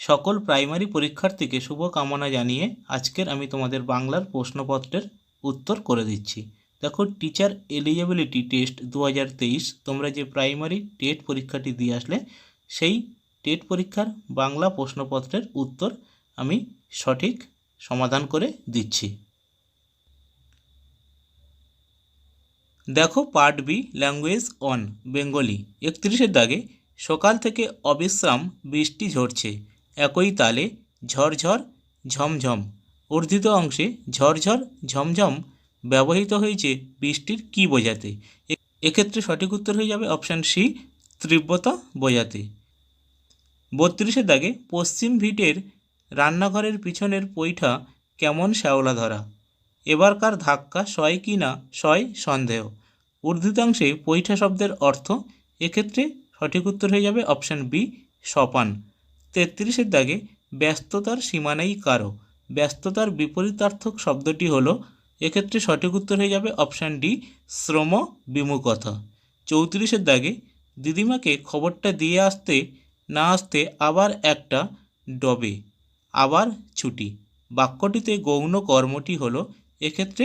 সকল প্রাইমারি পরীক্ষার্থীকে শুভকামনা জানিয়ে আজকের আমি তোমাদের বাংলার প্রশ্নপত্রের উত্তর করে দিচ্ছি। দেখো, টিচার এলিজিবিলিটি টেস্ট 2023 তোমরা যে প্রাইমারি টেট পরীক্ষাটি দিয়ে আসলে সেই টেট পরীক্ষার বাংলা প্রশ্নপত্রের উত্তর আমি সঠিক সমাধান করে দিচ্ছি। দেখো, part B language on Bengali 31-এর দাগে সকাল থেকে অবিশ্রাম বৃষ্টি ঝরছে, একই তালে ঝরঝর ঝমঝম। অর্ধিত অংশে ঝরঝর ঝমঝম ব্যবহৃত হয়েছে বৃষ্টির কী বোঝাতে? এক্ষেত্রে সঠিক উত্তর হয়ে যাবে অপশান সি, তীব্রতা বোঝাতে। 32-এর দাগে পশ্চিম ভিটের রান্নাঘরের পিছনের পৈঠা কেমন শ্যাওলা ধরা, এবারকার ধাক্কা সয় কি না সয় সন্দেহ। ঊর্ধ্বিতাংশে পৈঠা শব্দের অর্থ, এক্ষেত্রে সঠিক উত্তর হয়ে যাবে অপশান বি, সপান। 33-এর দাগে ব্যস্ততার সীমা নেই কারো, ব্যস্ততার বিপরীতার্থক শব্দটি হলো, এক্ষেত্রে সঠিক উত্তর হয়ে যাবে অপশান ডি, শ্রম বিমুখতা। 34-এর দাগে দিদিমাকে খবরটা দিয়ে আসতে না আসতে আবার একটা ডবে আবার ছুটি, বাক্যটিতে গৌণ কর্মটি হলো, এক্ষেত্রে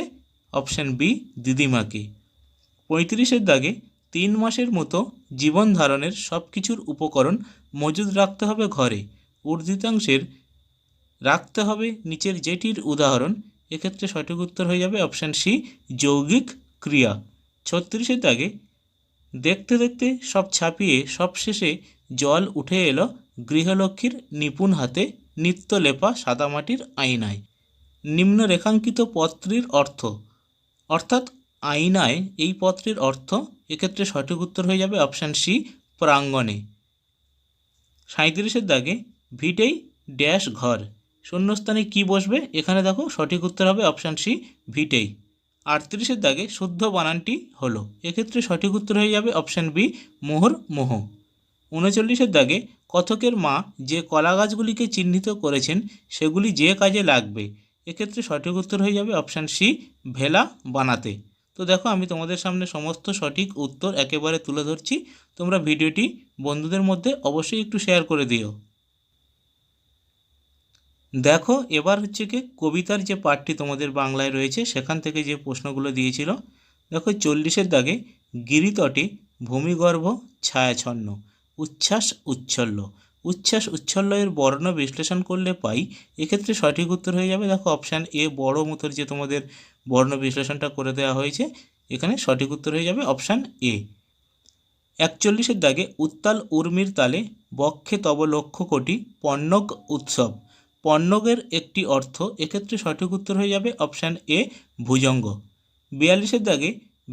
অপশান বি, দিদিমাকে। 35-এর দাগে 3 মাসের মতো জীবন ধারণের সব কিছুর উপকরণ মজুদ রাখতে হবে ঘরে, ঊর্ধ্বিতাংশের রাখতে হবে নিচের যেটির উদাহরণ, এক্ষেত্রে সঠিক উত্তর হয়ে যাবে অপশান সি, যৌগিক ক্রিয়া। 36-এর দাগে দেখতে দেখতে সব ছাপিয়ে সবশেষে জল উঠে এলো গৃহলক্ষ্মীর নিপুণ হাতে, নিত্য লেপা সাদামাটির আয়নায়। নিম্ন রেখাঙ্কিত পত্রের অর্থ, অর্থাৎ আয়নায় এই পত্রের অর্থ, এক্ষেত্রে সঠিক উত্তর হয়ে যাবে অপশান সি, প্রাঙ্গণে। 37-এর দাগে ভিটেই ড্যাশ ঘর, শূন্যস্থানে কি বসবে? এখানে দেখো সঠিক উত্তর হবে অপশান সি, ভিটেই। 38-এর দাগে শুদ্ধ বানানটি হলো, এক্ষেত্রে সঠিক উত্তর হয়ে যাবে অপশান বি, মোহর মোহ। 39-এর দাগে কথকের মা যে কলা গাছগুলিকে চিহ্নিত করেছেন সেগুলি যে কাজে লাগবে, এক্ষেত্রে সঠিক উত্তর হয়ে যাবে অপশান সি, ভেলা বানাতে। তো দেখো, আমি তোমাদের সামনে সমস্ত সঠিক উত্তর একেবারে তুলে ধরছি, তোমরা ভিডিওটি বন্ধুদের মধ্যে অবশ্যই একটু শেয়ার করে দিও। দেখো, এবার হচ্ছে কি কবিতার যে পাঠটি তোমাদের বাংলায় রয়েছে সেখান থেকে যে প্রশ্নগুলো দিয়েছিল। দেখো, 40-এর দাগে গিরিতটে ভূমিগর্ভ ছায়াছন্ন, উচ্ছ্বাস উচ্ছল্য। উচ্ছ্বাস উচ্ছল্য এর বর্ণ বিশ্লেষণ করলে পাই, এক্ষেত্রে সঠিক উত্তর হয়ে যাবে দেখো অপশান এ, বড় মতোর যে তোমাদের বর্ণ বিশ্লেষণটা করে দেওয়া হয়েছে, এখানে সঠিক উত্তর হয়ে যাবে অপশান এ। 41-এর দাগে উত্তাল উর্মির তালে বক্ষে তব লক্ষ কোটি পণ্যক উৎসব, পণ্যকের একটি অর্থ, এক্ষেত্রে সঠিক উত্তর হয়ে যাবে অপশান এ, ভুজঙ্গ। 42-এর দাগে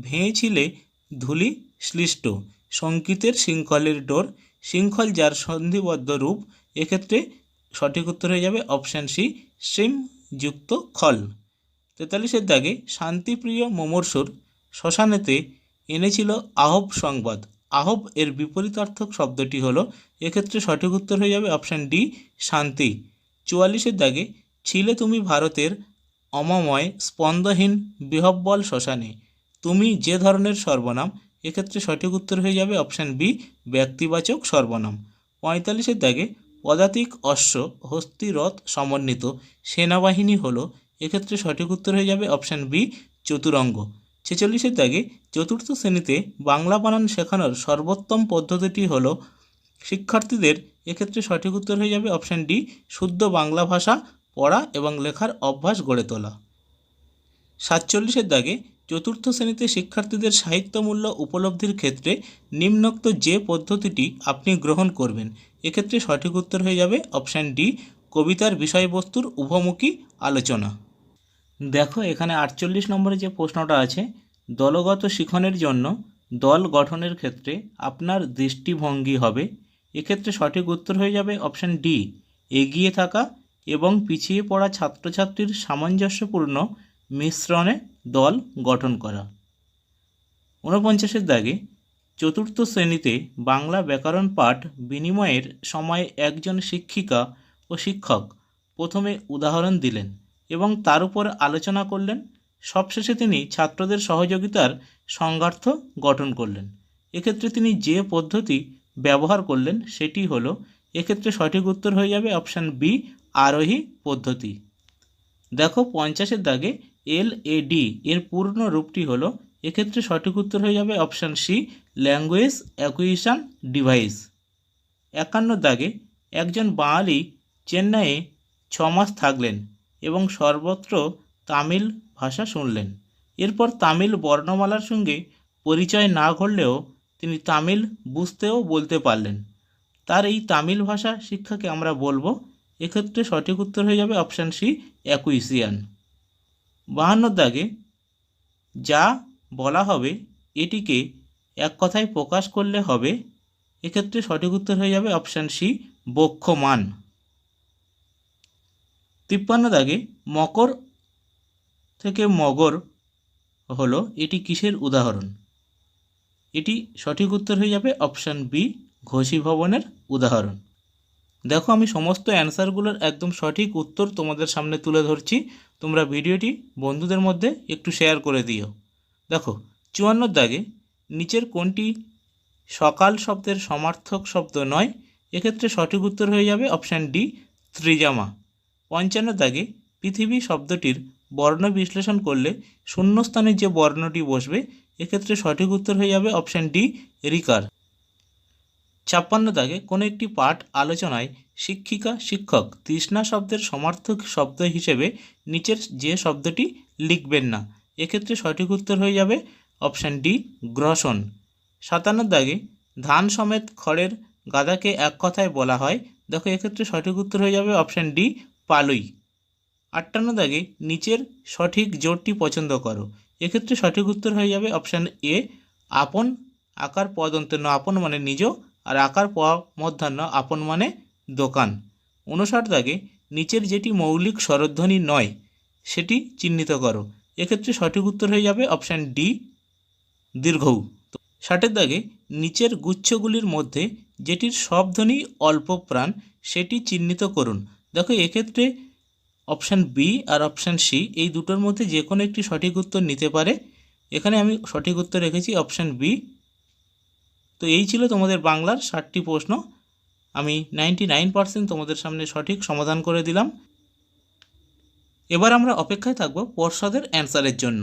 ভেঙেছিলে ধূলি শ্লিষ্ট, সংকিতের শৃঙ্খলের ডোর, শৃঙ্খল যার সন্ধিবদ্ধ রূপ, এক্ষেত্রে সঠিক উত্তর হয়ে যাবে অপশান সি, শ্রীম যুক্ত খল। 43-এর দাগে শান্তিপ্রিয় মুমূর্ষুর শ্মশানেতে এনেছিল আহব সংবাদ, আহব এর বিপরীতার্থক শব্দটি হলো, এক্ষেত্রে সঠিক উত্তর হয়ে যাবে অপশান ডি, শান্তি। 44-এর দাগে ছিলে তুমি ভারতের অমময় স্পন্দহীন বিহব্বল শ্মশানে, তুমি যে ধরনের সর্বনাম, এক্ষেত্রে সঠিক উত্তর হয়ে যাবে অপশান বি, ব্যক্তিবাচক সর্বনাম। 45-এর দাগে পদাতিক অশ্ব হস্তি রথ সমন্বিত সেনাবাহিনী হলো, এক্ষেত্রে সঠিক উত্তর হয়ে যাবে অপশান বি, চতুরঙ্গ। 46-এর দাগে চতুর্থ শ্রেণীতে বাংলা বানান শেখানোর সর্বোত্তম পদ্ধতিটি হলো শিক্ষার্থীদের, এক্ষেত্রে সঠিক উত্তর হয়ে যাবে অপশান ডি, শুদ্ধ বাংলা ভাষা পড়া এবং লেখার অভ্যাস গড়ে তোলা। 47-এর দাগে চতুর্থ শ্রেণীতে শিক্ষার্থীদের সাহিত্যমূল্য উপলব্ধির ক্ষেত্রে নিম্নোক্ত যে পদ্ধতিটি আপনি গ্রহণ করবেন, এক্ষেত্রে সঠিক উত্তর হয়ে যাবে অপশান ডি, কবিতার বিষয়বস্তুর উভমুখী আলোচনা। দেখো, এখানে 48 নম্বরে যে প্রশ্নটা আছে, দলগত শিখনের জন্য দল গঠনের ক্ষেত্রে আপনার দৃষ্টিভঙ্গি হবে, এক্ষেত্রে সঠিক উত্তর হয়ে যাবে অপশান ডি, এগিয়ে থাকা এবং পিছিয়ে পড়া ছাত্রছাত্রীর সামঞ্জস্যপূর্ণ মিশ্রণে দল গঠন করা। 49-এর দাগে চতুর্থ শ্রেণীতে বাংলা ব্যাকরণ পাঠ বিনিময়ের সময় একজন শিক্ষিকা ও শিক্ষক প্রথমে উদাহরণ দিলেন এবং তার উপর আলোচনা করলেন, সবশেষে তিনি ছাত্রদের সহযোগিতার সংজ্ঞার্থ গঠন করলেন, এক্ষেত্রে তিনি যে পদ্ধতি ব্যবহার করলেন সেটি হলো, এক্ষেত্রে সঠিক উত্তর হয়ে যাবে অপশান বি, আরোহী পদ্ধতি। দেখো 50-এর দাগে LAD এর পূর্ণ রূপটি হলো, এক্ষেত্রে সঠিক উত্তর হয়ে যাবে option C, language acquisition device. 51 দাগে একজন বাঙালি চেন্নাইয়ে 6 মাস থাকলেন এবং সর্বত্র তামিল ভাষা শুনলেন। এরপর তামিল বর্ণমালার সঙ্গে পরিচয় না ঘটলেও তিনি তামিল বুঝতে ও বলতে পারলেন। তার এই তামিল ভাষা শিক্ষাকে আমরা বলবো, এক্ষেত্রে সঠিক উত্তর হয়ে যাবে অপশান সি, অ্যাকুইজিশন। 52 দাগে যা বলা হবে এটিকে এক কথায় প্রকাশ করলে হবে, এক্ষেত্রে সঠিক উত্তর হয়ে যাবে অপশান সি, বক্ষমান। 53 দাগে মকর থেকে মগর হলো, এটি কিসের উদাহরণ? এটি সঠিক উত্তর হয়ে যাবে অপশান বি, ঘোষী ভবনের উদাহরণ। দেখো আমি সমস্ত অ্যান্সারগুলোর একদম সঠিক উত্তর তোমাদের সামনে তুলে ধরছি, তোমরা ভিডিওটি বন্ধুদের মধ্যে একটু শেয়ার করে দিও। দেখো 54 দাগে নিচের কোনটি সকাল শব্দের সমার্থক শব্দ নয়? এক্ষেত্রে সঠিক উত্তর হয়ে যাবে অপশান ডি, ত্রিজামা। 55 দাগে পৃথিবী শব্দটির বর্ণ বিশ্লেষণ করলে শূন্যস্থানে যে বর্ণটি বসবে, এক্ষেত্রে সঠিক উত্তর হয়ে যাবে অপশান ডি, রিকার। 56 দাগে কোনো একটি পাঠ আলোচনায় শিক্ষিকা শিক্ষক তৃষ্ণা শব্দের সমার্থক শব্দ হিসেবে নিচের যে শব্দটি লিখবেন না, এক্ষেত্রে সঠিক উত্তর হয়ে যাবে অপশান ডি, গ্রসন। 57 দাগে ধান সমেত খড়ের গাদাকে এক কথায় বলা হয়, দেখো এক্ষেত্রে সঠিক উত্তর হয়ে যাবে অপশান ডি, পালুই। 58 দাগে নিচের সঠিক জোটটি পছন্দ করো, এক্ষেত্রে সঠিক উত্তর হয়ে যাবে অপশান এ, আপন আকার পদন্তন্য আপন মানে নিজ, আর আকার প মধ্যাহ্ন আপন মানে দোকান। 59 দাগে নিচের যেটি মৌলিক স্বরধ্বনি নয় সেটি চিহ্নিত করো, এক্ষেত্রে সঠিক উত্তর হয়ে যাবে অপশান ডি, দীর্ঘউ। 60 দাগে নিচের গুচ্ছগুলির মধ্যে যেটির শব্দধ্বনি অল্প প্রাণ সেটি চিহ্নিত করুন, দেখো এক্ষেত্রে অপশান বি আর অপশান সি এই দুটোর মধ্যে যে কোনো একটি সঠিক উত্তর নিতে পারে, এখানে আমি সঠিক উত্তর রেখেছি অপশান বি। তো এই ছিল তোমাদের বাংলার 60টি প্রশ্ন, আমি 99% তোমাদের সামনে সঠিক সমাধান করে দিলাম। এবার আমরা অপেক্ষায় থাকব পর্ষদের অ্যান্সারের জন্য।